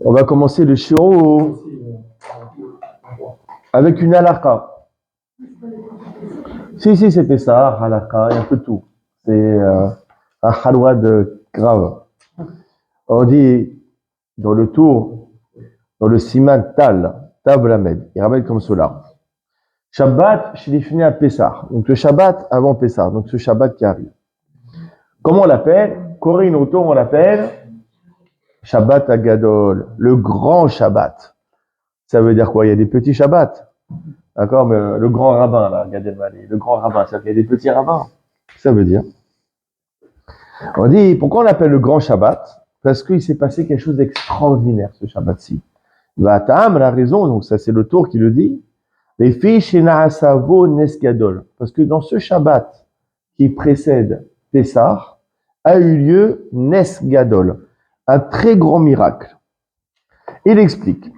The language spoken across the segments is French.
On va commencer le shiur avec une halakha. Si, c'est Pessah, halakha, il y a un peu de tout. C'est un halwad grave. On dit dans le tour, dans le siman tal, Tav Lamed, il ramène comme cela. Shabbat, je l'ai fini à Pessah. Donc le Shabbat avant Pessah, donc ce Shabbat qui arrive. Comment on l'appelle? Corinne autour, on l'appelle Shabbat Agadol, le grand Shabbat. Ça veut dire quoi? Il y a des petits Shabbats. D'accord, mais le grand rabbin, là, Gad Elmaleh, le grand rabbin, ça fait des petits rabbins. Ça veut dire. On dit, pourquoi on l'appelle le grand Shabbat? Parce qu'il s'est passé quelque chose d'extraordinaire, ce Shabbat-ci. Vatam, la raison, donc ça c'est le tour qui le dit. Les filles chez Naasavo Nesgadol. Parce que dans ce Shabbat qui précède Pessah, a eu lieu Nesgadol, un très grand miracle. Il explique.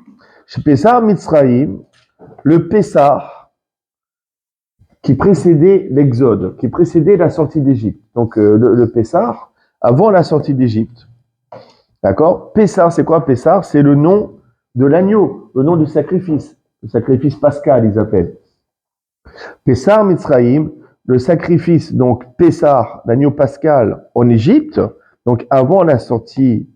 Chez Pessah Mitzrayim, le Pessah qui précédait l'exode, qui précédait la sortie d'Égypte. Donc le Pessah, avant la sortie d'Égypte. D'accord? Pessah, c'est quoi Pessah? C'est le nom de l'agneau, le nom du sacrifice. Le sacrifice pascal, ils appellent. Pessah Mitzrayim, le sacrifice, donc Pessah, l'agneau pascal en Égypte, donc avant la sortie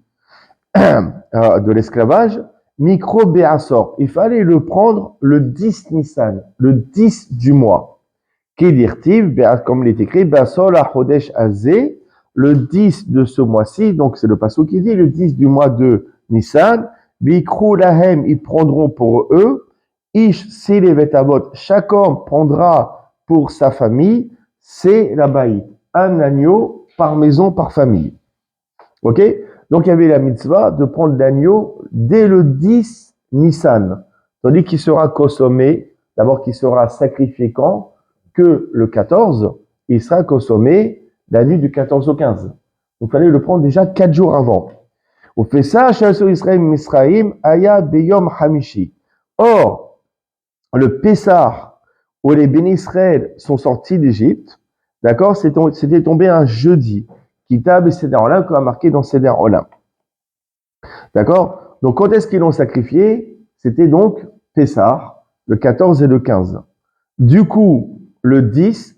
de l'esclavage, Mikro Be'asor. Il fallait le prendre le 10 Nissan, le 10 du mois. Kedirtiv, comme il est écrit, Be'asor la Chodesh Azé, le 10 de ce mois-ci, donc c'est le passage qui dit, le 10 du mois de Nissan, Bikru Lahem, ils prendront pour eux, Ish Silevet Avot, chaque homme prendra pour sa famille, c'est la baït, un agneau par maison, par famille. Ok? Donc il y avait la mitzvah de prendre l'agneau dès le 10 Nissan, tandis qu'il sera consommé, d'abord qu'il sera sacrifié quand? Que le 14, il sera consommé la nuit du 14 au 15. Donc il fallait le prendre déjà 4 jours avant. On fait ça, Shalso Israël Misraïm, Aya Beyom Hamishi. Or, le Pessah, où les bénis Israël sont sortis d'Égypte, d'accord, c'était tombé un jeudi. Kitab et Seder Olam, comme a marqué dans Seder Olam. D'accord? Donc, quand est-ce qu'ils l'ont sacrifié? C'était donc Pessah, le 14 et le 15. Du coup, le 10,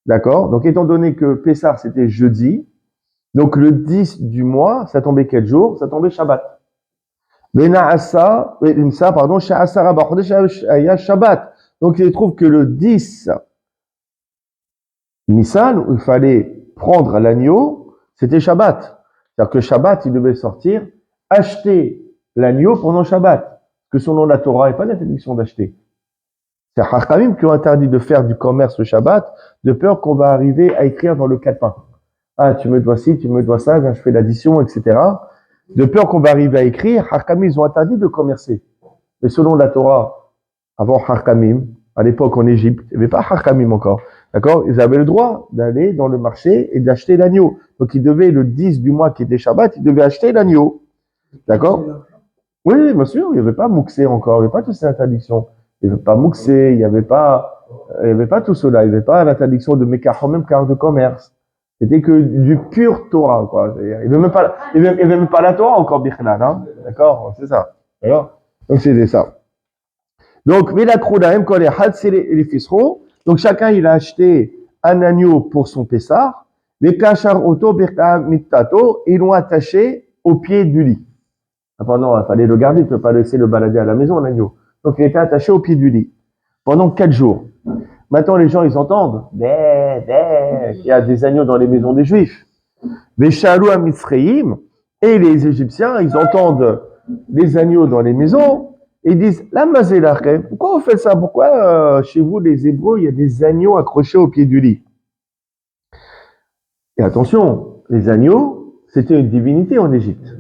d'accord? Donc, étant donné que Pessah, c'était jeudi, donc le 10 du mois, ça tombait quel jour? Ça tombait Shabbat. Shabbat. Donc, il trouve que le 10 Nissan, où il fallait prendre l'agneau, c'était Shabbat. C'est-à-dire que Shabbat, il devait sortir, acheter l'agneau pendant Shabbat. Parce que selon la Torah, il n'y a pas d'interdiction d'acheter. C'est Hachamim qui ont interdit de faire du commerce le Shabbat, de peur qu'on va arriver à écrire dans le calepin. Ah, tu me dois ci, tu me dois ça, je fais l'addition, etc. De peur qu'on va arriver à écrire, Hachamim, ils ont interdit de commercer. Mais selon la Torah, avant Hachamim, à l'époque en Égypte, il n'y avait pas Hachamim encore. D'accord? Ils avaient le droit d'aller dans le marché et d'acheter l'agneau. Donc ils devaient, le 10 du mois qui était Shabbat, ils devaient acheter l'agneau. D'accord? Oui, bien sûr, il n'y avait pas Mouxé encore, il n'y avait pas toutes ces interdictions. Il n'y avait pas Mouxé, il n'y avait pas tout cela, il n'y avait pas l'interdiction de Mekar, même carte de commerce. C'était que du pur Torah, quoi. Il n'y avait même pas, même pas la Torah encore, Bichlal, hein. D'accord? C'est ça. D'accord? Donc c'était ça. Donc, donc chacun il a acheté un agneau pour son Pessah. Les kachar auto mittato, ils l'ont attaché au pied du lit. Pendant, il fallait le garder, tu ne peux pas laisser le balader à la maison, l'agneau. Donc il était attaché au pied du lit pendant 4 jours. Maintenant les gens ils entendent, il y a des agneaux dans les maisons des Juifs. Veshalou à Mitzrayim, et les Égyptiens ils entendent les agneaux dans les maisons. Et ils disent, la mazélachem, pourquoi vous faites ça? Pourquoi chez vous, les Hébreux, il y a des agneaux accrochés au pied du lit? Et attention, les agneaux, c'était une divinité en Égypte.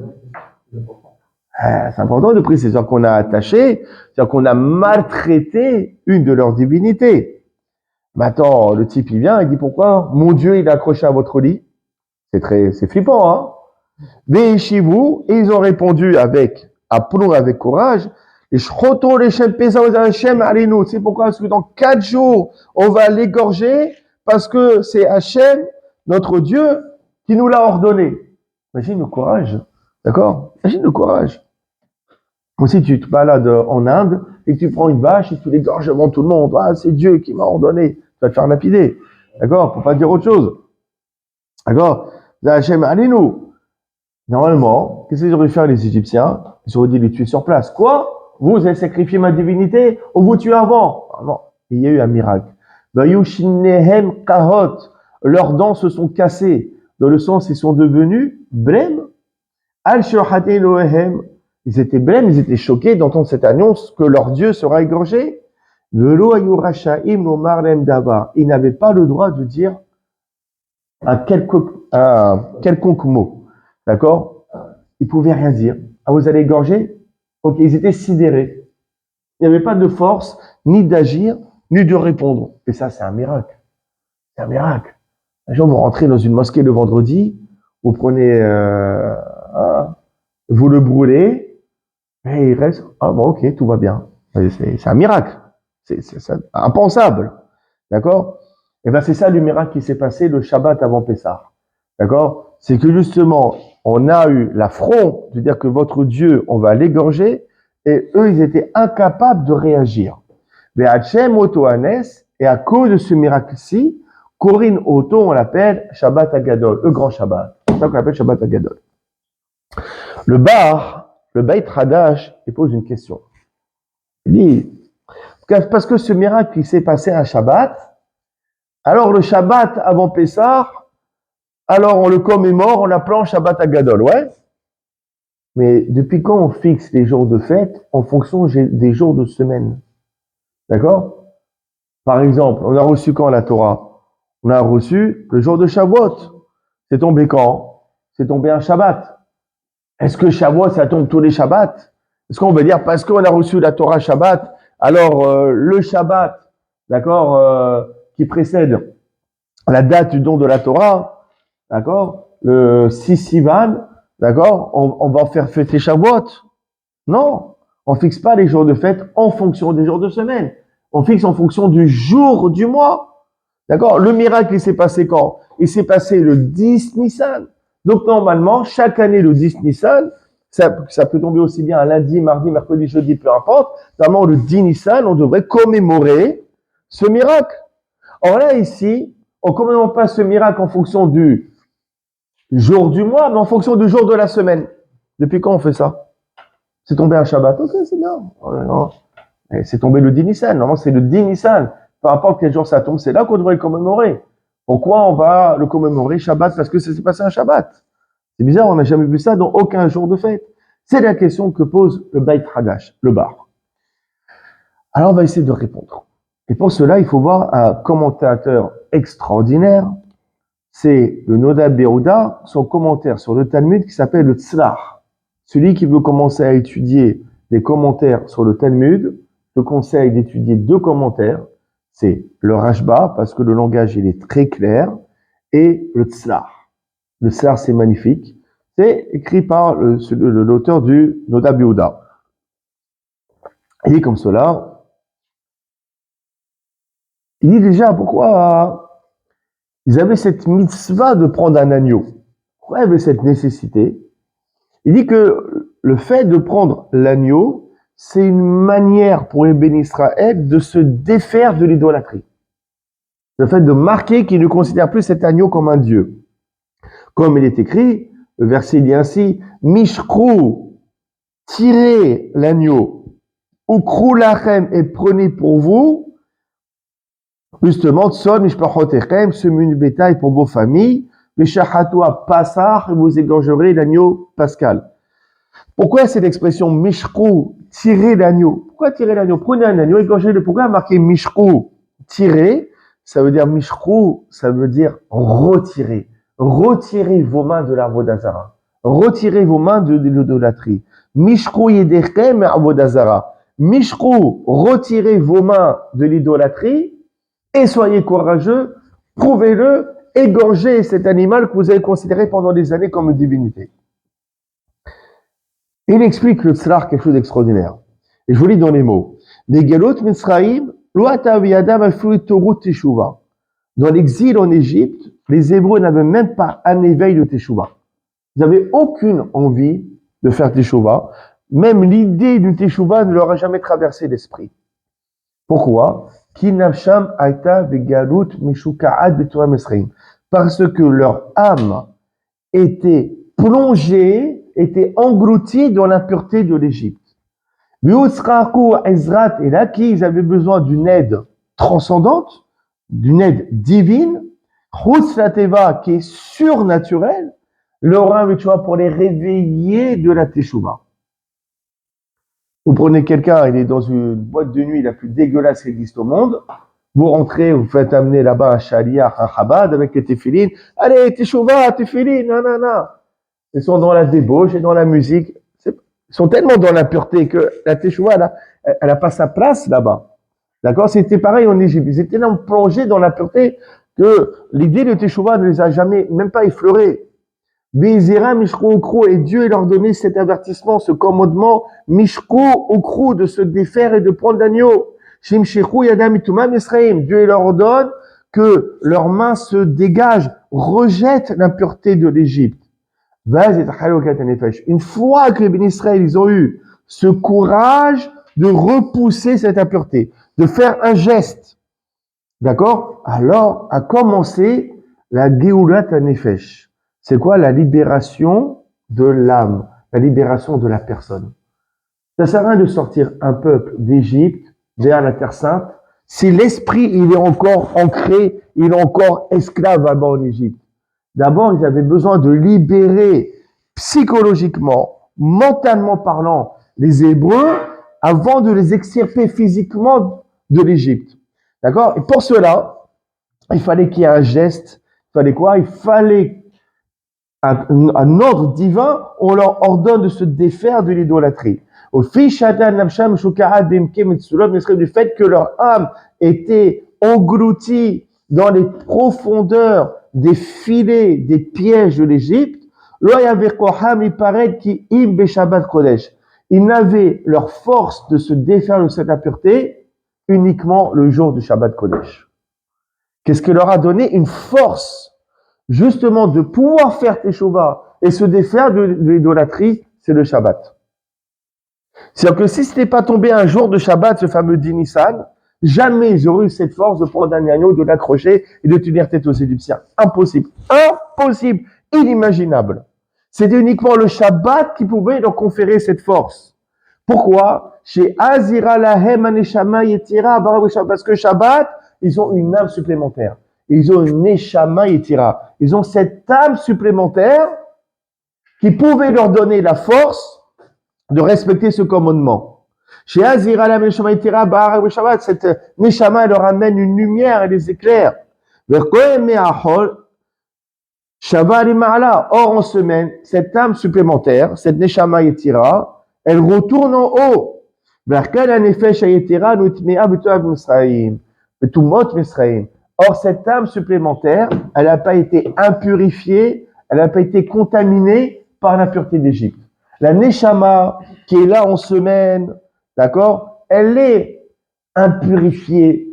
C'est important de préciser, c'est-à-dire qu'on a attaché, c'est-à-dire qu'on a maltraité une de leurs divinités. Maintenant, le type, il vient, il dit, pourquoi mon Dieu, il est accroché à votre lit? C'est flippant, hein? Véchivou, et ils ont répondu avec aplomb, avec courage, et Shroto les Shem Pesa Hachem Alinu. C'est pourquoi? Parce que dans 4 jours, on va l'égorger, parce que c'est Hachem, notre Dieu, qui nous l'a ordonné. Imagine le courage. D'accord? Imagine le courage. Si tu te balades en Inde et que tu prends une vache et tu l'égorges devant tout le monde, ah, c'est Dieu qui m'a ordonné, tu vas te faire lapider. D'accord? Pour pas dire autre chose. D'accord? Hachem, allez-nous. Normalement, qu'est-ce qu'ils auraient dû faire les Égyptiens? Ils auraient dû les tuer sur place. Quoi? Vous avez sacrifié ma divinité ou vous tuez avant? Ah non, il y a eu un miracle. Vayushinehem kahot. Leurs dents se sont cassées. Dans le sens, ils sont devenus blêmes. Al-shurhati lohem. Ils étaient blêmes, ils étaient choqués d'entendre cette annonce que leur Dieu sera égorgé. Velo ayurashaim lomar lem davar. Ils n'avaient pas le droit de dire un quelconque mot. D'accord? Ils ne pouvaient rien dire. Ah, vous allez égorger? Ok, ils étaient sidérés. Il n'y avait pas de force, ni d'agir, ni de répondre. Et ça, c'est un miracle. C'est un miracle. Un jour, vous rentrez dans une mosquée le vendredi, vous prenez, vous le brûlez, et il reste, ah bon, ok, tout va bien. C'est un miracle. C'est impensable. D'accord? Et bien, c'est ça le miracle qui s'est passé le Shabbat avant Pessah. D'accord? C'est que justement, on a eu l'affront de dire que votre Dieu, on va l'égorger, et eux, ils étaient incapables de réagir. Mais Hachem Otohanes, et à cause de ce miracle-ci, Corinne Oto, on l'appelle Shabbat Agadol, le grand Shabbat. C'est ça qu'on appelle Shabbat Agadol. Le Beit Hadash, il pose une question. Il dit, parce que ce miracle qui s'est passé un Shabbat, alors le Shabbat avant Pessah, alors on le commémore en l'appelant Shabbat Agadol, ouais? Mais depuis quand on fixe les jours de fête en fonction des jours de semaine? D'accord? Par exemple, on a reçu quand la Torah? On a reçu le jour de Shavuot. C'est tombé quand? C'est tombé un Shabbat. Est-ce que Shavuot, ça tombe tous les Shabbats? Est-ce qu'on veut dire parce qu'on a reçu la Torah Shabbat, alors le Shabbat, d'accord, qui précède la date du don de la Torah, d'accord, le 6 Sivan, d'accord, on va faire fêter Shavuot? Non, on fixe pas les jours de fête en fonction des jours de semaine. On fixe en fonction du jour du mois. D'accord? Le miracle, il s'est passé quand? Il s'est passé le 10 Nissan. Donc, normalement, chaque année, le 10 Nissan, ça peut tomber aussi bien un lundi, mardi, mercredi, jeudi, peu importe. Normalement, le 10 Nissan, on devrait commémorer ce miracle. Or là, ici, on ne commémore pas ce miracle en fonction du jour du mois, mais en fonction du jour de la semaine. Depuis quand on fait ça? C'est tombé un Shabbat. Ok, c'est bien. Non. C'est tombé le 10 Nissan. Normalement, c'est le 10 Nissan. Peu importe quel jour ça tombe, c'est là qu'on devrait le commémorer. Pourquoi on va le commémorer Shabbat? Parce que ça s'est passé un Shabbat. C'est bizarre, on n'a jamais vu ça dans aucun jour de fête. C'est la question que pose le Beit Hadash, le bar. Alors, on va essayer de répondre. Et pour cela, il faut voir un commentateur extraordinaire. C'est le Noda Beouda, son commentaire sur le Talmud qui s'appelle le Tzlach. Celui qui veut commencer à étudier les commentaires sur le Talmud, je conseille d'étudier 2 commentaires. C'est le Rashba, parce que le langage il est très clair, et le Tzlach. Le Tzlach, c'est magnifique. C'est écrit par l'auteur du Noda Beouda. Il dit comme cela. Il dit déjà pourquoi ils avaient cette mitzvah de prendre un agneau. Pourquoi ils avaient cette nécessité? Il dit que le fait de prendre l'agneau, c'est une manière pour les bénis Israël de se défaire de l'idolâtrie. Le fait de marquer qu'ils ne considèrent plus cet agneau comme un dieu. Comme il est écrit, le verset dit ainsi, Mishkrou, tirez l'agneau, ou krou lachem et prenez pour vous, justement, Tson, Mishpachotechem, semez du bétail pour vos familles, Meshachatou à Passar, et vous égorgerez l'agneau pascal. Pourquoi cette expression Mishkrou, tirer l'agneau? Pourquoi tirer l'agneau? Prenez un agneau, égorgez-le. Pourquoi marquer Mishkrou, tirer? Ça veut dire Mishkrou, ça veut dire retirer. Retirez vos mains de l'Avodazara. Retirez vos mains de l'idolâtrie. Mishkrou yedechem Avodazara. Mishkrou, retirez vos mains de l'idolâtrie et soyez courageux, prouvez-le, égorgez cet animal que vous avez considéré pendant des années comme une divinité. Il explique le Tzlach quelque chose d'extraordinaire. Et je vous lis dans les mots. Dans l'exil en Égypte, les Hébreux n'avaient même pas un éveil de Teshuvah. Ils n'avaient aucune envie de faire Teshuvah. Même l'idée d'une teshuva ne leur a jamais traversé l'esprit. Pourquoi? Parce que leur âme était plongée, était engloutie dans l'impureté de l'Égypte. Et là, qu'ils avaient besoin d'une aide transcendante, d'une aide divine, qui est surnaturelle, leur âme, tu vois, pour les réveiller de la teshuva. Vous prenez quelqu'un, il est dans une boîte de nuit la plus dégueulasse qui existe au monde. Vous rentrez, vous faites amener là-bas un chaliar, un chabad avec les téfilines. Allez, teshuva, téfilines, nanana. Ils sont dans la débauche et dans la musique. Ils sont tellement dans la pureté que la teshuva, elle n'a pas sa place là-bas. D'accord? C'était pareil en Égypte. Ils étaient tellement plongés dans la pureté que l'idée de teshuva ne les a jamais, même pas effleurés. Bézira Mishko Okro, et Dieu leur donnait cet avertissement, ce commandement, Mishko Okro, de se défaire et de prendre l'agneau. Shimshechu Yadam Itumam Israël. Dieu leur ordonne que leurs mains se dégagent, rejettent l'impureté de l'Égypte. Une fois que les bénis Israël, ils ont eu ce courage de repousser cette impureté, de faire un geste, d'accord? Alors a commencé la Geulat HaNefesh. C'est quoi? La libération de l'âme, la libération de la personne. Ça sert à rien de sortir un peuple d'Égypte vers la Terre Sainte si l'esprit, il est encore ancré, il est encore esclave là-bas en Égypte. D'abord, ils avaient besoin de libérer psychologiquement, mentalement parlant, les Hébreux avant de les extirper physiquement de l'Égypte. D'accord? Et pour cela, il fallait qu'il y ait un geste. Il fallait quoi? Il fallait un ordre divin, on leur ordonne de se défaire de l'idolâtrie. Du fait que leur âme était engloutie dans les profondeurs des filets, des pièges de l'Égypte, ils n'avaient leur force de se défaire de cette impureté uniquement le jour du Shabbat Kodesh. Qu'est-ce qui leur a donné une force justement de pouvoir faire teshuva et se défaire de l'idolâtrie, c'est le Shabbat. C'est-à-dire que si ce n'était pas tombé un jour de Shabbat, ce fameux Nissan, jamais ils auraient eu cette force de prendre un agneau, de l'accrocher et de tenir tête aux Égyptiens. Impossible. Impossible. Inimaginable. C'était uniquement le Shabbat qui pouvait leur conférer cette force. Pourquoi? Chez Azira Lahem Aneshama Yetira, parce que Shabbat, ils ont une âme supplémentaire. Ils ont une Neshama Yetira. Ils ont cette âme supplémentaire qui pouvait leur donner la force de respecter ce commandement. Chez Azira la Neshama Yetira, cette Neshama, elle leur amène une lumière et les éclaire. Or, en semaine, cette âme supplémentaire, cette Neshama Yetira, elle retourne en haut. Or, cette âme supplémentaire, elle n'a pas été impurifiée, elle n'a pas été contaminée par l'impureté d'Égypte. La Neshama, qui est là en semaine, d'accord, elle est impurifiée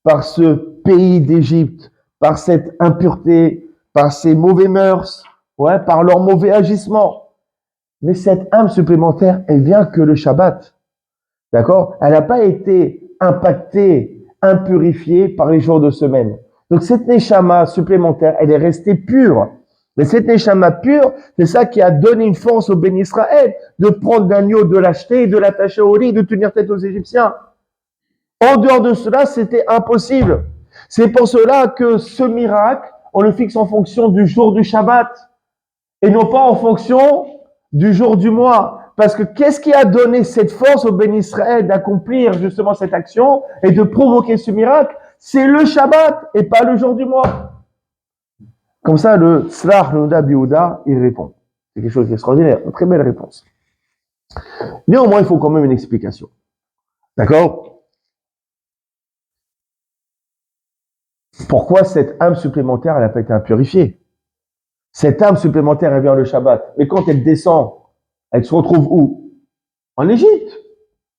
par ce pays d'Égypte, par cette impureté, par ces mauvais mœurs, ouais, par leur mauvais agissement. Mais cette âme supplémentaire, elle vient que le Shabbat. D'accord? Elle n'a pas été impactée, impurifiée par les jours de semaine. Donc cette Neshama supplémentaire, elle est restée pure. Mais cette Neshama pure, c'est ça qui a donné une force au béni Israël de prendre l'agneau, de l'acheter, de l'attacher au lit, de tenir tête aux Égyptiens. En dehors de cela, c'était impossible. C'est pour cela que ce miracle, on le fixe en fonction du jour du Shabbat et non pas en fonction du jour du mois. Parce que qu'est-ce qui a donné cette force au béni Israël d'accomplir justement cette action et de provoquer ce miracle? C'est le Shabbat et pas le jour du mois. Comme ça, le Tzlach Nouda Biouda, il répond. C'est quelque chose d'extraordinaire, une très belle réponse. Néanmoins, il faut quand même une explication. D'accord? Pourquoi cette âme supplémentaire, elle n'a pas été impurifiée? Cette âme supplémentaire, elle vient le Shabbat. Mais quand elle descend, elle se retrouve où? En Égypte.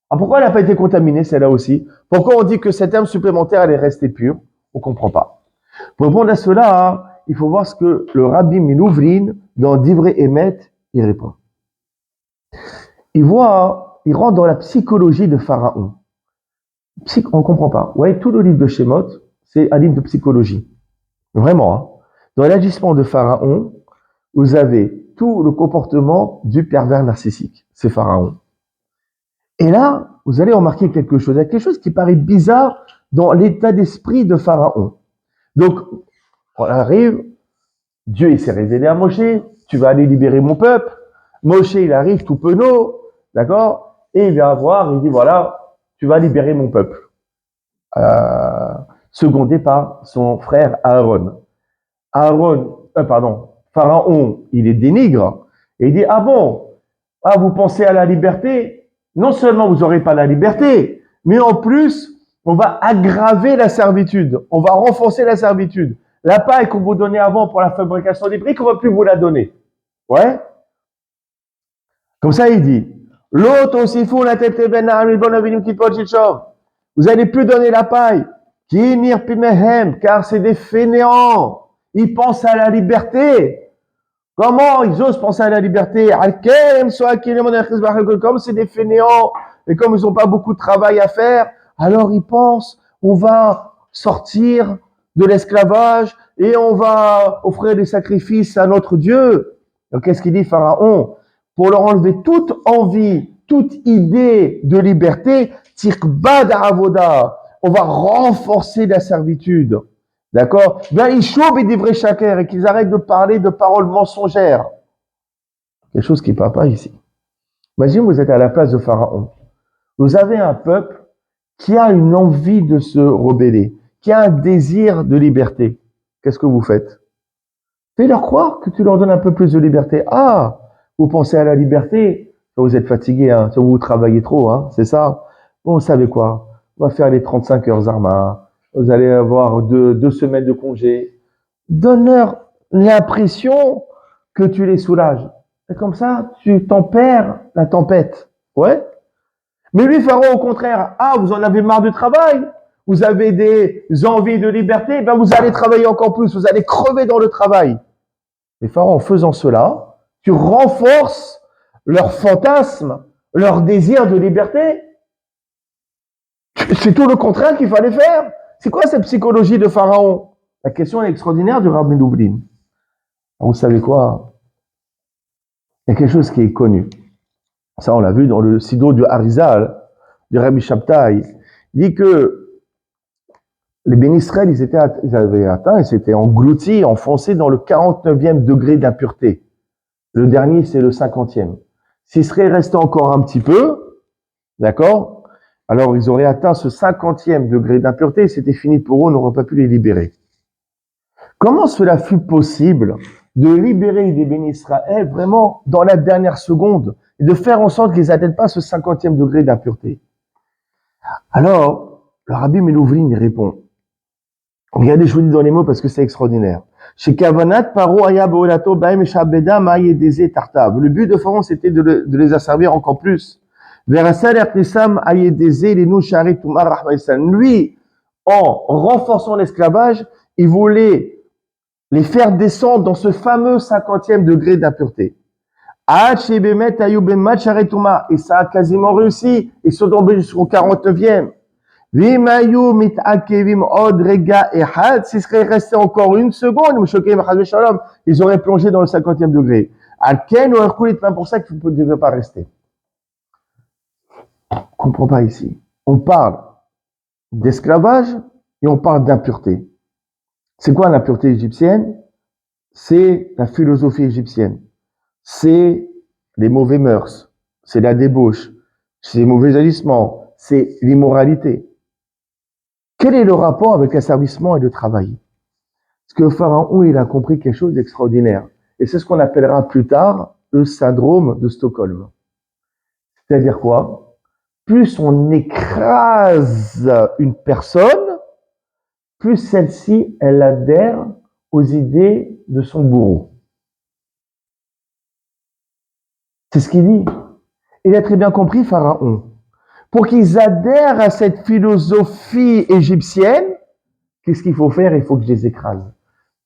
Alors pourquoi elle n'a pas été contaminée, celle-là aussi? Pourquoi on dit que cette âme supplémentaire, elle est restée pure? On ne comprend pas. Pour répondre à cela, il faut voir ce que le Rabbi Milouvrin, dans Divrei Emet, il répond. il rentre dans la psychologie de Pharaon. On ne comprend pas. Ouais, tout le livre de Shemot, c'est un livre de psychologie. Vraiment. Hein. Dans l'agissement de Pharaon, vous avez tout le comportement du pervers narcissique. C'est Pharaon. Et là, vous allez remarquer quelque chose qui paraît bizarre dans l'état d'esprit de Pharaon. Donc, on arrive, Dieu il s'est révélé à Moshe, tu vas aller libérer mon peuple. Moshe il arrive tout penaud, d'accord? Et il vient voir, il dit voilà, tu vas libérer mon peuple. Secondé par son frère Aaron. Pharaon, il les dénigre. Et il dit, ah bon, vous pensez à la liberté? Non seulement vous n'aurez pas la liberté, mais en plus, on va aggraver la servitude. On va renforcer la servitude. La paille qu'on vous donnait avant pour la fabrication des briques, on ne va plus vous la donner. Ouais? Comme ça, il dit, l'autre aussi fou la tête vous n'allez plus donner la paille. Car c'est des fainéants. Ils pensent à la liberté. Comment ils osent penser à la liberté? Comme c'est des fainéants et comme ils n'ont pas beaucoup de travail à faire, alors ils pensent on va sortir de l'esclavage et on va offrir des sacrifices à notre Dieu. Donc qu'est-ce qu'il dit Pharaon? Pour leur enlever toute envie, toute idée de liberté, tirba d'avoda. On va renforcer la servitude. D'accord? Et qu'ils arrêtent de parler de paroles mensongères. Quelque chose qui ne parle pas ici. Imagine, vous êtes à la place de Pharaon. Vous avez un peuple qui a une envie de se rebeller, qui a un désir de liberté. Qu'est-ce que vous faites? Fais-leur croire que tu leur donnes un peu plus de liberté. Ah, vous pensez à la liberté? Vous êtes fatigué, hein, vous travaillez trop, hein, c'est ça? Bon, vous savez quoi? On va faire les 35 heures Zarma. Vous allez avoir deux semaines de congé. Donne-leur l'impression que tu les soulages. Et comme ça, tu tempères la tempête. Ouais? Mais lui, Pharaon, au contraire, vous en avez marre du travail, vous avez des envies de liberté, ben vous allez travailler encore plus, vous allez crever dans le travail. Et Pharaon, en faisant cela, tu renforces leur fantasme, leur désir de liberté. C'est tout le contraire qu'il fallait faire. C'est quoi cette psychologie de Pharaon? La question est extraordinaire du Rabbi Lublin. Vous savez quoi? Il y a quelque chose qui est connu. Ça, on l'a vu dans le Sido du Harizal, du Rabbi Shabtai. Il dit que les Bénis Israël, ils avaient atteint, ils s'étaient engloutis, enfoncés dans le 49e degré d'impureté. Le dernier, c'est le 50e. S'ils seraient restés encore un petit peu, d'accord? Alors, ils auraient atteint ce 50e degré d'impureté, c'était fini pour eux, on n'aurait pas pu les libérer. Comment cela fut possible de libérer les Bénis Israël vraiment dans la dernière seconde et de faire en sorte qu'ils n'atteignent pas ce 50e degré d'impureté? Alors, le Rabbi Melouvlin répond. Regardez, je vous dis dans les mots parce que c'est extraordinaire. Chez Kavanat, Paro, Aya, Beolato, Baem, Shabeda, Maïe, Dezé, Tartav. Le but de Pharaon, c'était de les asservir encore plus. Verasal, Ertesam, Aye, Dezé, les Nouchari, Toumar, Rahmaïsan. Lui, en renforçant l'esclavage, il voulait les faire descendre dans ce fameux 50e degré d'impureté. Et ça a quasiment réussi. Ils sont tombés jusqu'au 49e. S'ils seraient restés encore une seconde, ils auraient plongé dans le 50e degré. C'est pour ça qu'ils ne devaient pas rester. On ne comprend pas ici. On parle d'esclavage et on parle d'impureté. C'est quoi l'impureté égyptienne? C'est la philosophie égyptienne. C'est les mauvais mœurs. C'est la débauche. C'est les mauvais agissements. C'est l'immoralité. Quel est le rapport avec l'asservissement et le travail? Parce que Pharaon, il a compris quelque chose d'extraordinaire. Et c'est ce qu'on appellera plus tard le syndrome de Stockholm. C'est-à-dire quoi? Plus on écrase une personne, plus celle-ci, elle adhère aux idées de son bourreau. C'est ce qu'il dit. Il a très bien compris, Pharaon. Pour qu'ils adhèrent à cette philosophie égyptienne, qu'est-ce qu'il faut faire? Il faut que je les écrase.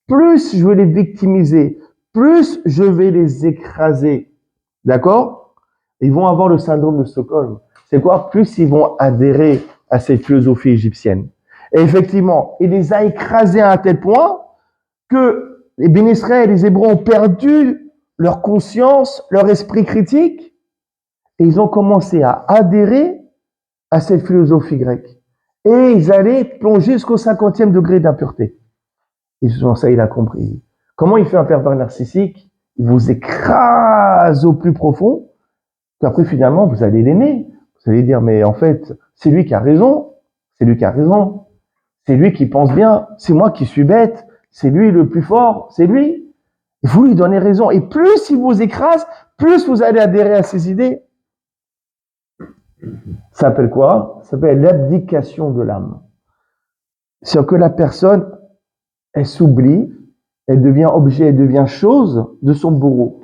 Plus je veux les victimiser, plus je vais les écraser. D'accord? Ils vont avoir le syndrome de Stockholm. C'est quoi? Plus ils vont adhérer à cette philosophie égyptienne. Et effectivement, il les a écrasés à un tel point que les Béni Israël et les Hébreux ont perdu leur conscience, leur esprit critique, et ils ont commencé à adhérer à cette philosophie grecque. Et ils allaient plonger jusqu'au 50e degré d'impureté. Et ça, il a compris. Comment il fait un pervers narcissique? Il vous écrase au plus profond, qu'après, finalement, vous allez l'aimer. Vous allez dire, mais en fait, c'est lui qui a raison. C'est lui qui a raison. C'est lui qui pense bien. C'est moi qui suis bête. C'est lui le plus fort. C'est lui. Et vous lui donnez raison. Et plus il vous écrase, plus vous allez adhérer à ses idées. Ça s'appelle quoi? Ça s'appelle l'abdication de l'âme. C'est que la personne, elle s'oublie, elle devient objet, elle devient chose de son bourreau.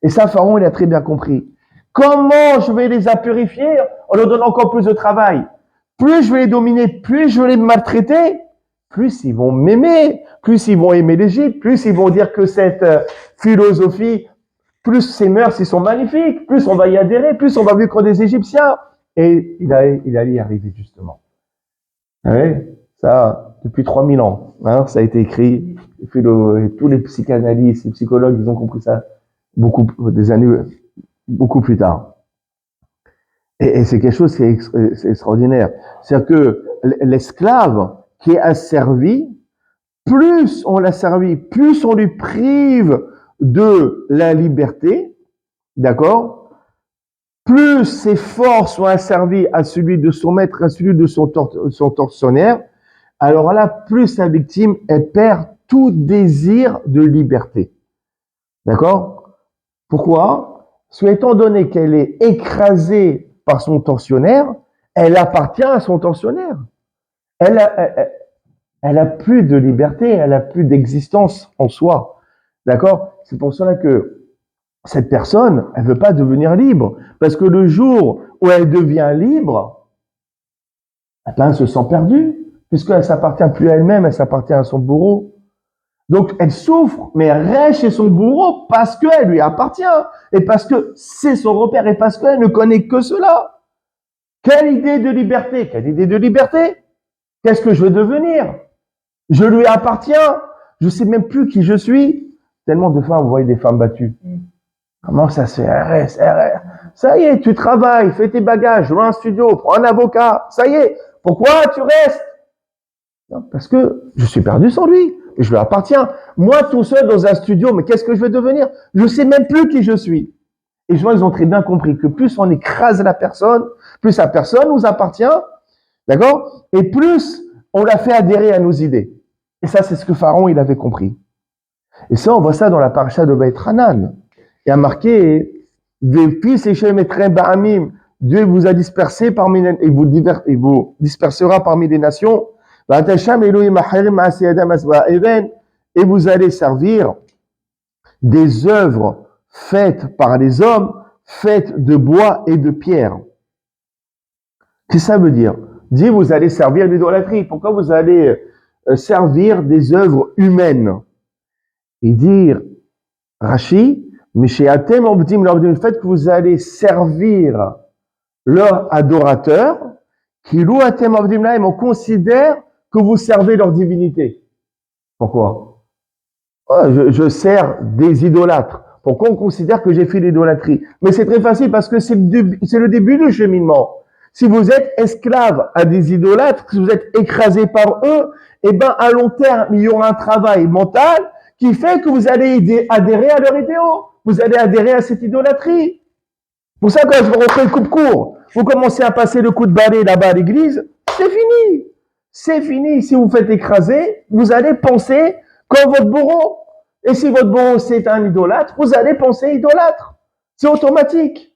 Et ça, Pharaon, il a très bien compris. Comment je vais les purifier en leur donnant encore plus de travail? Plus je vais les dominer, plus je vais les maltraiter, plus ils vont m'aimer, plus ils vont aimer l'Égypte, plus ils vont dire que cette philosophie, plus ces mœurs, ils sont magnifiques, plus on va y adhérer, plus on va vivre comme des Égyptiens. Et il allait y arriver, justement. Oui, ça, depuis 3000 ans, hein, ça a été écrit. Tous les psychanalystes, les psychologues, ils ont compris ça des années, beaucoup plus tard. Et c'est quelque chose qui est extraordinaire. C'est-à-dire que l'esclave qui est asservi, plus on l'asservit, plus on lui prive de la liberté, d'accord? Plus ses forces sont asservies à celui de son maître, à celui de son tortionnaire, alors là, plus la victime, elle perd tout désir de liberté. D'accord? Pourquoi? Parce que étant donné qu'elle est écrasée par son tortionnaire, elle appartient à son tortionnaire. Elle a plus de liberté, elle a plus d'existence en soi. D'accord? C'est pour cela que cette personne, elle veut pas devenir libre. Parce que le jour où elle devient libre, elle se sent perdue, puisqu'elle s'appartient plus à elle-même, elle s'appartient à son bourreau. Donc, elle souffre, mais elle reste chez son bourreau parce qu'elle lui appartient, et parce que c'est son repère, et parce qu'elle ne connaît que cela. Quelle idée de liberté? Quelle idée de liberté? Qu'est-ce que je veux devenir? Je lui appartiens. Je sais même plus qui je suis. Tellement de fois, vous voyez des femmes battues. Comment ça se fait? RS. Ça y est, tu travailles, fais tes bagages, loue un studio, prends un avocat. Ça y est. Pourquoi tu restes? Non, parce que je suis perdu sans lui. Et je lui appartiens. Moi, tout seul dans un studio, mais qu'est-ce que je vais devenir? Je sais même plus qui je suis. Et je vois, ils ont très bien compris que plus on écrase la personne, plus la personne nous appartient, d'accord? Et plus on la fait adhérer à nos idées. Et ça, c'est ce que Pharaon, il avait compris. Et ça, on voit ça dans la paracha de Beit Hanan. Il y a marqué, Dieu vous a dispersé parmi les, et vous dispersera parmi les nations. Et vous allez servir des œuvres faites par les hommes, faites de bois et de pierre. Qu'est-ce que ça veut dire? Dit, vous allez servir l'idolâtrie. Pourquoi vous allez servir des œuvres humaines? Et dire, Rashi, mais chez Atem, le fait que vous allez servir leur adorateur, qui loue Atem Abdim on considère que vous servez leur divinité. Pourquoi? Oh, je sers des idolâtres. Pourquoi on considère que j'ai fait l'idolâtrie? Mais c'est très facile parce que c'est le début du cheminement. Si vous êtes esclave à des idolâtres, si vous êtes écrasé par eux, eh ben, à long terme, il y aura un travail mental qui fait que vous allez adhérer à leur idéaux. Vous allez adhérer à cette idolâtrie. Pour ça, quand je vous refais le coup de cours, vous commencez à passer le coup de balai là-bas à l'église, c'est fini. C'est fini. Si vous faites écraser, vous allez penser comme votre bourreau. Et si votre bourreau c'est un idolâtre, vous allez penser idolâtre. C'est automatique.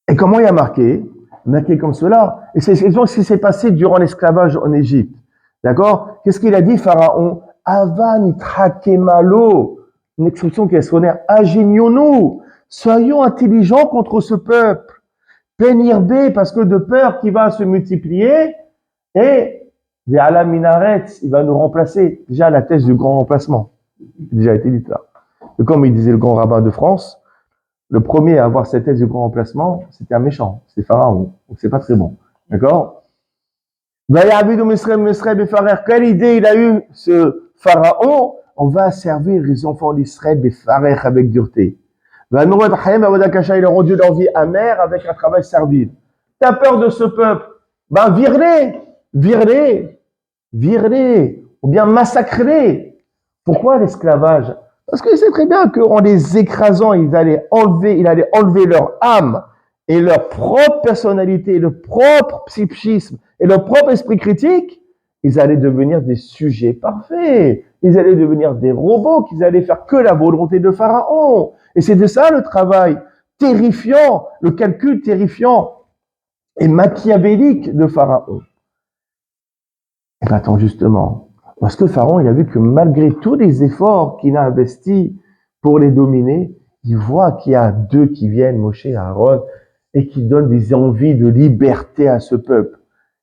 Et comment il y a marqué? Marqué comme cela. Et c'est exactement ce qui s'est passé durant l'esclavage en Égypte. D'accord? Qu'est-ce qu'il a dit, Pharaon? Avan itrakemalo. Une expression qui est sonnaire. Agenions-nous. Soyons intelligents contre ce peuple. Pénirbe, parce que de peur qu'il va se multiplier. Et, vers la minaret, il va nous remplacer. Déjà, la thèse du grand remplacement. Déjà été dit là. Et comme il disait le grand rabbin de France, Le premier à avoir cette thèse du grand remplacement, c'était un méchant, c'est Pharaon. Donc c'est pas très bon. D'accord? Quelle idée il a eu, ce Pharaon? On va servir les enfants d'Israël avec dureté. Il a rendu leur vie amère avec un travail servile. T'as peur de ce peuple? Ben, vire-les, ou bien massacre-les. Pourquoi l'esclavage? Parce qu'il sait très bien qu'en les écrasant, il allait enlever leur âme et leur propre personnalité, leur propre psychisme et leur propre esprit critique. Ils allaient devenir des sujets parfaits. Ils allaient devenir des robots, qu'ils allaient faire que la volonté de Pharaon. Et c'est de ça le travail terrifiant, le calcul terrifiant et machiavélique de Pharaon. Et bien, attends, justement, parce que Pharaon, il a vu que malgré tous les efforts qu'il a investis pour les dominer, il voit qu'il y a deux qui viennent, Moshe et Aaron, et qui donnent des envies de liberté à ce peuple.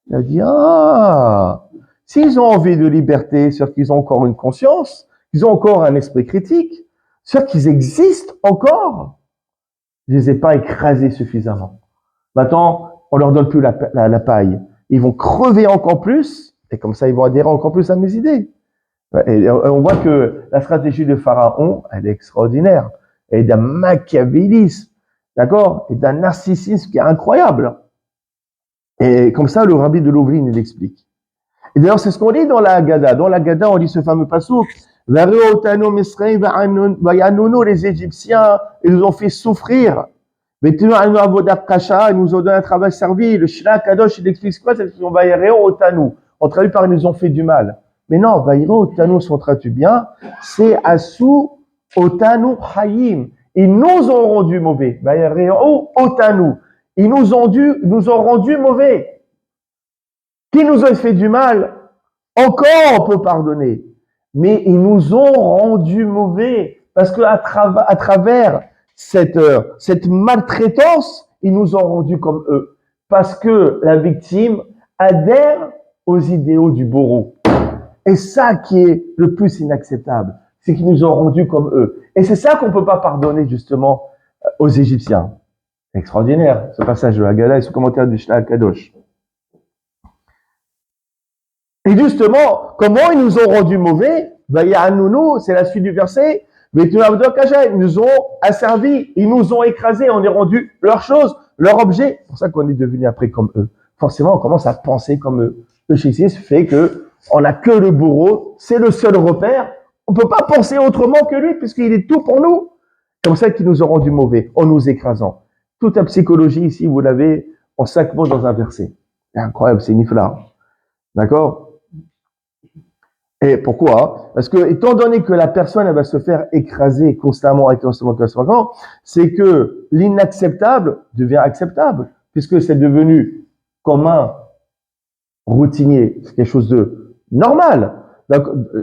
Il a dit, ah, s'ils ont envie de liberté, c'est-à-dire qu'ils ont encore une conscience, qu'ils ont encore un esprit critique, c'est-à-dire qu'ils existent encore, je ne les ai pas écrasés suffisamment. Maintenant, on leur donne plus la paille. Ils vont crever encore plus, et comme ça, ils vont adhérer encore plus à mes idées. Et on voit que la stratégie de Pharaon, elle est extraordinaire. Elle est d'un machiavélisme, d'accord? Et d'un narcissisme qui est incroyable. Et comme ça, le rabbi de Louvrine, il explique. Et d'ailleurs, c'est ce qu'on dit dans la Haggadah. Dans la Haggadah, on dit ce fameux passouk. Les Égyptiens, ils nous ont fait souffrir. Ils nous ont donné un travail servi. Le Shla Kadosh, il explique quoi? C'est qu'on va on traduit par ils nous ont fait du mal. Mais non, Vaïro Otanu, si on traduit bien, c'est Asu Otanu Hayim. Ils nous ont rendu mauvais. Vaïro Otanu. Ils nous ont rendu mauvais. Qui nous a fait du mal, encore on peut pardonner. Mais ils nous ont rendu mauvais. Parce que à travers cette maltraitance, ils nous ont rendus comme eux. Parce que la victime adhère aux idéaux du bourreau. Et ça qui est le plus inacceptable, c'est qu'ils nous ont rendus comme eux. Et c'est ça qu'on ne peut pas pardonner justement aux Égyptiens. Extraordinaire, ce passage de Haggadah et ce commentaire du Shla Kadosh. Et justement, comment ils nous ont rendus mauvais? C'est la suite du verset. Ils nous ont asservis, ils nous ont écrasés, on est rendu leur chose, leur objet. C'est pour ça qu'on est devenu après comme eux. Forcément, on commence à penser comme eux. Le schisme fait que on n'a que le bourreau, c'est le seul repère. On peut pas penser autrement que lui, puisqu'il est tout pour nous. Comme ça qu'ils nous ont rendus mauvais, en nous écrasant. Toute la psychologie ici, vous l'avez en 5 mots dans un verset. C'est incroyable, c'est nifla. D'accord? Et pourquoi? Parce que, étant donné que la personne, elle va se faire écraser constamment, c'est que l'inacceptable devient acceptable, puisque c'est devenu commun, routinier, c'est quelque chose de normal.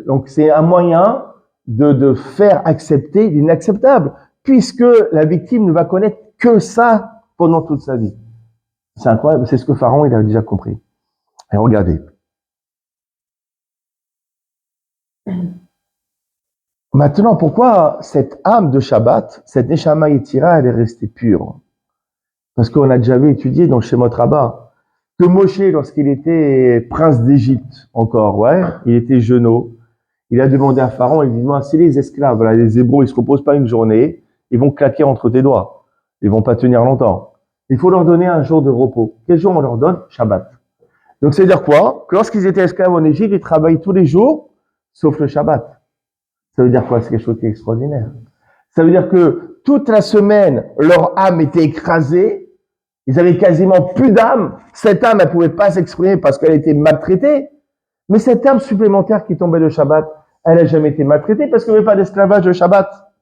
Donc c'est un moyen de faire accepter l'inacceptable, puisque la victime ne va connaître que ça pendant toute sa vie. C'est incroyable, c'est ce que Pharaon, il a déjà compris. Et regardez. Maintenant, pourquoi cette âme de Shabbat, cette Neshama Yetira, elle est restée pure? Parce qu'on a déjà vu étudier dans le Shemot Rabbah que Moshe, lorsqu'il était prince d'Égypte, encore, il était jeune, il a demandé à Pharaon, il dit, moi, si les esclaves, là, les Hébreux, ils se reposent pas une journée, ils vont claquer entre tes doigts. Ils vont pas tenir longtemps. Il faut leur donner un jour de repos. Quel jour on leur donne? Shabbat. Donc, c'est-à-dire quoi? Que lorsqu'ils étaient esclaves en Égypte, ils travaillaient tous les jours, sauf le Shabbat. Ça veut dire quoi? C'est quelque chose qui est extraordinaire. Ça veut dire que toute la semaine, leur âme était écrasée. Ils avaient quasiment plus d'âme. Cette âme, elle pouvait pas s'exprimer parce qu'elle était maltraitée. Mais cette âme supplémentaire qui tombait le Shabbat, elle n'a jamais été maltraitée parce qu'il n'y avait pas d'esclavage de Shabbat.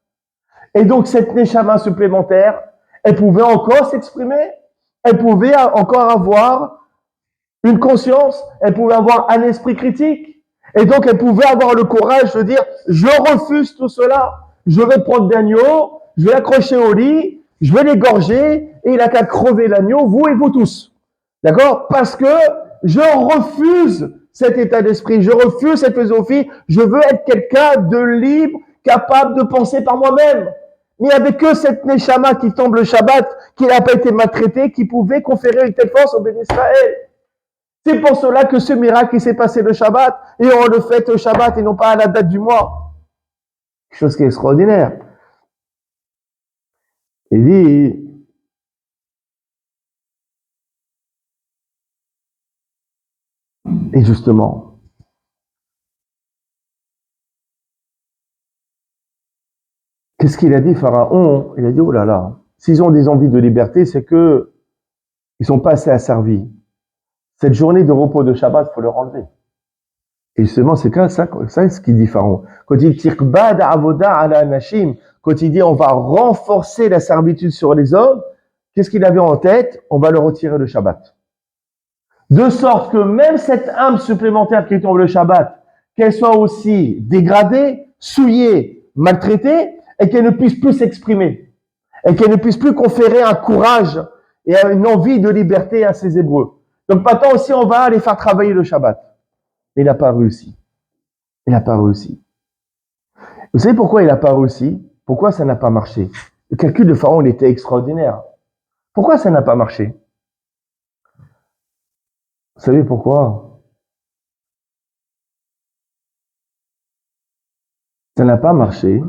Et donc, cette Neshama supplémentaire, elle pouvait encore s'exprimer. Elle pouvait encore avoir une conscience. Elle pouvait avoir un esprit critique. Et donc, elle pouvait avoir le courage de dire, je refuse tout cela. Je vais prendre l'agneau, je vais l'accrocher au lit, je vais l'égorger, et il n'a qu'à crever l'agneau, vous et vous tous. D'accord? Parce que je refuse cet état d'esprit, je refuse cette philosophie, je veux être quelqu'un de libre, capable de penser par moi-même. Mais il n'y avait que cette Neshama qui tombe le Shabbat, qui n'a pas été maltraité, qui pouvait conférer une telle force au béni Israël. C'est pour cela que ce miracle qui s'est passé le Shabbat, et on le fête au Shabbat et non pas à la date du mois. Quelque chose qui est extraordinaire. Il dit, et justement, qu'est-ce qu'il a dit, Pharaon? Il a dit, oh là là, s'ils ont des envies de liberté, c'est que ils sont pas assez asservis. Cette journée de repos de Shabbat, il faut leur enlever. Et justement, c'est ça ce qu'il dit Pharaon. Quand il dit Tirkbad avoda ala anashim, quand il dit on va renforcer la servitude sur les hommes, qu'est-ce qu'il avait en tête? On va leur retirer le Shabbat. De sorte que même cette âme supplémentaire qui tombe le Shabbat, qu'elle soit aussi dégradée, souillée, maltraitée, et qu'elle ne puisse plus s'exprimer, et qu'elle ne puisse plus conférer un courage et une envie de liberté à ses Hébreux. Donc maintenant aussi, on va les faire travailler le Shabbat. Mais il n'a pas réussi. Il n'a pas réussi. Vous savez pourquoi il n'a pas réussi? Pourquoi ça n'a pas marché? Le calcul de Pharaon, il était extraordinaire. Pourquoi ça n'a pas marché? Vous savez pourquoi? Ça n'a pas marché.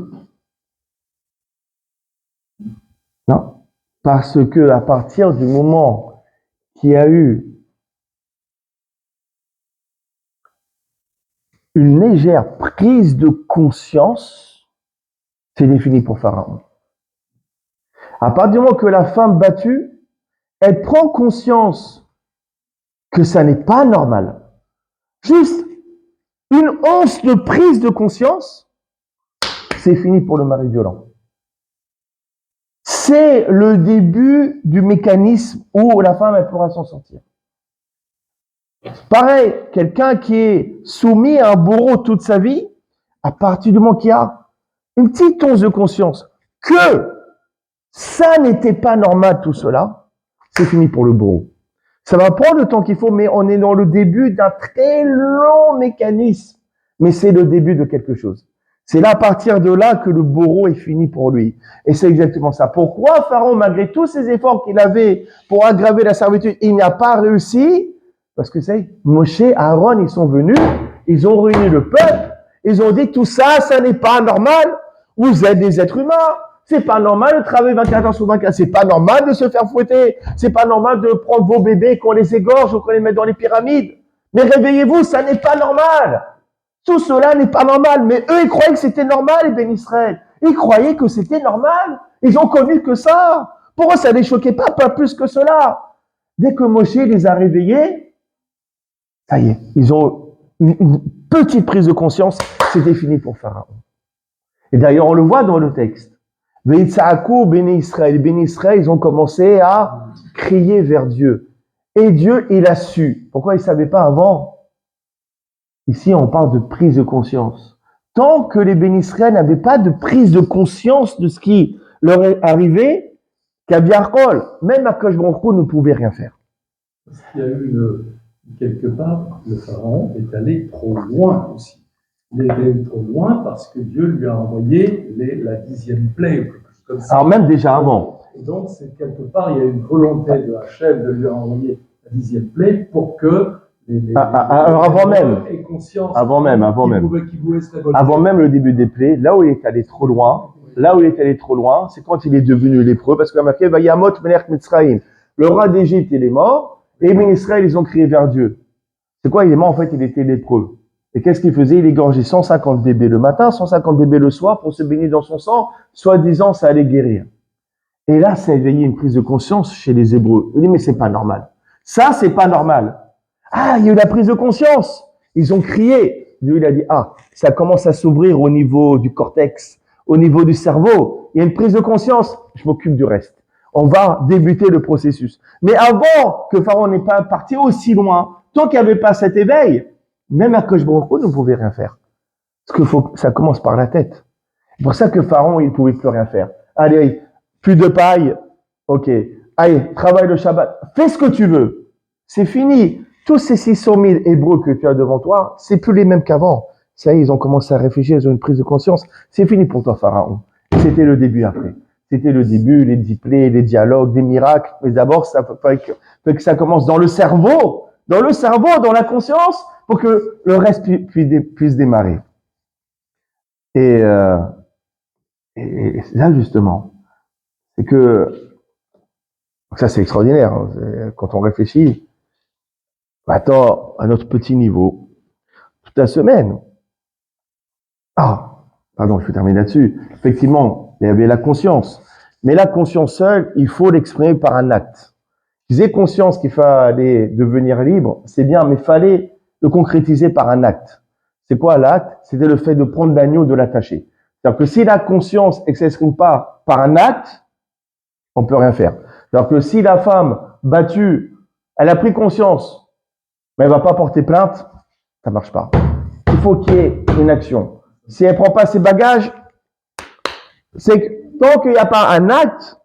Non. Parce que à partir du moment qu'il y a eu une légère prise de conscience, c'est défini pour Pharaon. À partir du moment que la femme battue, elle prend conscience que ça n'est pas normal. Juste une once de prise de conscience, c'est fini pour le mari violent. C'est le début du mécanisme où la femme, elle pourra s'en sortir. Pareil, quelqu'un qui est soumis à un bourreau toute sa vie, à partir du moment qu'il y a une petite once de conscience que ça n'était pas normal tout cela, c'est fini pour le bourreau. Ça va prendre le temps qu'il faut, mais on est dans le début d'un très long mécanisme. Mais c'est le début de quelque chose. C'est là, à partir de là, que le bourreau est fini pour lui. Et c'est exactement ça. Pourquoi Pharaon, malgré tous ses efforts qu'il avait pour aggraver la servitude, il n'a pas réussi? Parce que c'est Moshe, Aaron, ils sont venus, ils ont réuni le peuple, ils ont dit tout ça, ça n'est pas normal. Vous êtes des êtres humains. C'est pas normal de travailler 24 heures sur 24. C'est pas normal de se faire fouetter. C'est pas normal de prendre vos bébés, qu'on les égorge ou qu'on les met dans les pyramides. Mais réveillez-vous, ça n'est pas normal. Tout cela n'est pas normal. Mais eux, ils croyaient que c'était normal, les bénis Israël. Ils croyaient que c'était normal. Ils ont connu que ça. Pour eux, ça ne les choquait pas plus que cela. Dès que Moshe les a réveillés, ça y est, ils ont une petite prise de conscience. C'était fini pour Pharaon. Et d'ailleurs, on le voit dans le texte. Veïtsaakou, béni Israël, ils ont commencé à crier vers Dieu. Et Dieu, il a su. Pourquoi il ne savait pas avant? Ici, on parle de prise de conscience. Tant que les bénis Israël n'avaient pas de prise de conscience de ce qui leur est arrivé, qu'Abiachol, même Akash Baruch Hu ne pouvait rien faire. Parce qu'il y a eu quelque part, le pharaon est allé trop loin aussi. Il est allé trop loin parce que Dieu lui a envoyé la 10e plaie, ou quelque chose comme ça. Alors même déjà avant. Et donc, c'est quelque part, il y a une volonté de Hachem de lui envoyer la 10e plaie pour que alors avant même, aient conscience avant même, avant même le début des plaies, là où il est allé trop loin, c'est quand il est devenu lépreux, parce qu'il a marqué Vayamot Melech Mitzrayim. Le roi d'Égypte, il est mort, et les bénis Israël, ils ont crié vers Dieu. C'est quoi? Il est mort, en fait, il était lépreux. Et qu'est-ce qu'il faisait? Il égorgeait 150 bébés le matin, 150 bébés le soir pour se baigner dans son sang, soi-disant ça allait guérir. Et là, ça a éveillé une prise de conscience chez les Hébreux. Ils disent, mais c'est pas normal. Ça, c'est pas normal. Ah, il y a eu la prise de conscience. Ils ont crié. Dieu, il a dit, ah, ça commence à s'ouvrir au niveau du cortex, au niveau du cerveau. Il y a une prise de conscience. Je m'occupe du reste. On va débuter le processus. Mais avant que Pharaon n'ait pas parti aussi loin, tant qu'il n'y avait pas cet éveil, même Akash Baruch Hu ne pouvait rien faire. Parce que ça commence par la tête. C'est pour ça que Pharaon, il ne pouvait plus rien faire. Allez, plus de paille. Ok. Allez, travaille le Shabbat. Fais ce que tu veux. C'est fini. Tous ces 600 000 Hébreux que tu as devant toi, c'est plus les mêmes qu'avant. Ça y est, ils ont commencé à réfléchir, ils ont une prise de conscience. C'est fini pour toi, Pharaon. C'était le début après. C'était le début, les displays, les dialogues, les miracles. Mais d'abord, ça faut que ça commence dans le cerveau, dans la conscience, pour que le reste puisse démarrer. Et là, justement, c'est que ça, c'est extraordinaire. Hein, quand on réfléchit, attends, à notre petit niveau, toute la semaine. Pardon, je vais terminer là-dessus. Effectivement, il y avait la conscience. Mais la conscience seule, il faut l'exprimer par un acte. Qu'ils aient conscience qu'il fallait devenir libre, c'est bien, mais il fallait le concrétiser par un acte. C'est quoi l'acte? C'était le fait de prendre l'agneau, de l'attacher. C'est-à-dire que si la conscience ne s'exprime pas par un acte, on peut rien faire. C'est-à-dire que si la femme battue, elle a pris conscience, mais elle va pas porter plainte, ça marche pas. Il faut qu'il y ait une action. Si elle prend pas ses bagages, c'est que tant qu'il n'y a pas un acte,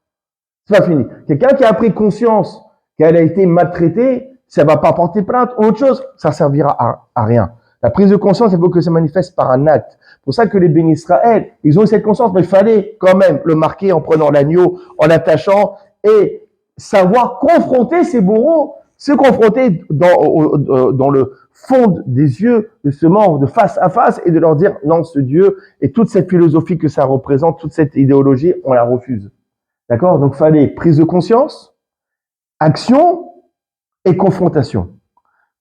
c'est pas fini. Quelqu'un qui a pris conscience qu'elle a été maltraitée, ça va pas porter plainte ou autre chose, ça servira à rien. La prise de conscience, il faut que ça manifeste par un acte. C'est pour ça que les bénis Israël, ils ont eu cette conscience, mais il fallait quand même le marquer en prenant l'agneau, en l'attachant et savoir confronter ces bourreaux, se confronter dans le fond des yeux, justement, de face à face et de leur dire non, ce Dieu et toute cette philosophie que ça représente, toute cette idéologie, on la refuse. D'accord? Donc, fallait prise de conscience, action et confrontation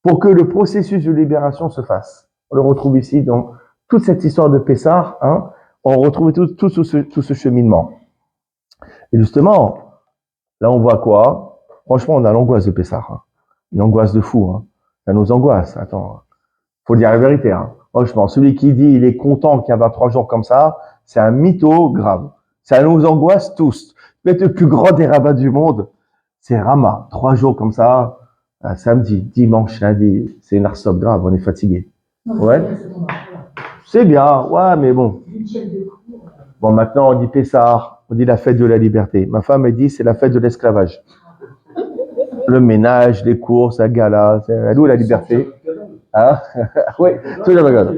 pour que le processus de libération se fasse. On le retrouve ici dans toute cette histoire de Pessah, hein, on retrouve tout ce cheminement. Et justement, là, on voit quoi? Franchement, on a l'angoisse de Pessah, hein. Une angoisse de fou, hein. Ça nous angoisse. Attends, faut dire la vérité, hein. Franchement, celui qui dit il est content qu'il y a 3 jours comme ça, c'est un mytho grave. Ça nous angoisse tous. Peut-être le plus grand des rabbins du monde, c'est Rama. 3 jours comme ça, samedi, dimanche, lundi, c'est une arsop grave, on est fatigué. Ouais. C'est bien, ouais, mais bon. Bon, maintenant, on dit Pessah, on dit la fête de la liberté. Ma femme, elle dit, c'est la fête de l'esclavage. Le ménage, les courses, la gala, c'est où la liberté? Hein? Oui, c'est la bagarre.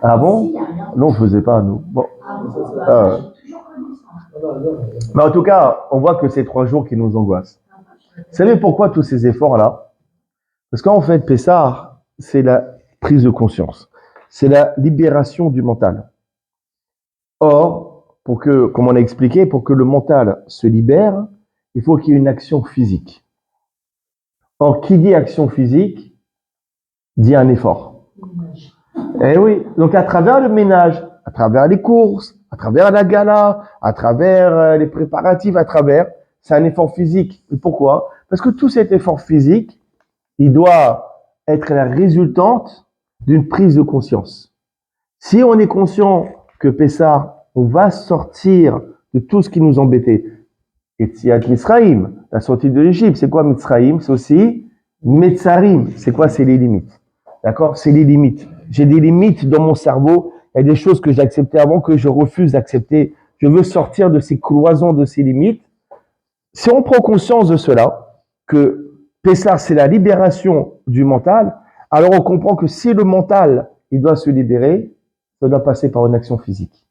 Ah bon? Non, on ne faisait pas, nous. Bon. Mais en tout cas, on voit que c'est 3 jours qui nous angoissent. Vous savez pourquoi tous ces efforts-là? Parce qu'en fait, Pessah, c'est la prise de conscience. C'est la libération du mental. Or, comme on a expliqué, pour que le mental se libère, il faut qu'il y ait une action physique. Or, qui dit action physique, dit un effort. Eh oui, donc à travers le ménage, à travers les courses, à travers la gala, à travers les préparatifs, c'est un effort physique. Et pourquoi? Parce que tout cet effort physique, il doit être la résultante d'une prise de conscience. Si on est conscient que Pessah, on va sortir de tout ce qui nous embêtait, et Tziat Mitzrayim, la sortie de l'Égypte, c'est quoi Mitzrayim? C'est aussi Metzarim. C'est quoi? C'est les limites. D'accord? C'est les limites. J'ai des limites dans mon cerveau. Il y a des choses que j'acceptais avant que je refuse d'accepter. Je veux sortir de ces cloisons, de ces limites. Si on prend conscience de cela, que Pessah, c'est la libération du mental, alors on comprend que si le mental, il doit se libérer, ça doit passer par une action physique.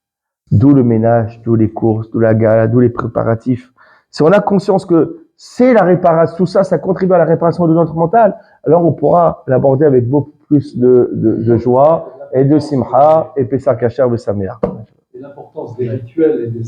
D'où le ménage, d'où les courses, d'où la gala, d'où les préparatifs. Si on a conscience que c'est la réparation, tout ça, ça contribue à la réparation de notre mental, alors on pourra l'aborder avec beaucoup plus de joie et de simcha et Pessah Kasher de Sameach. Et l'importance des rituels et des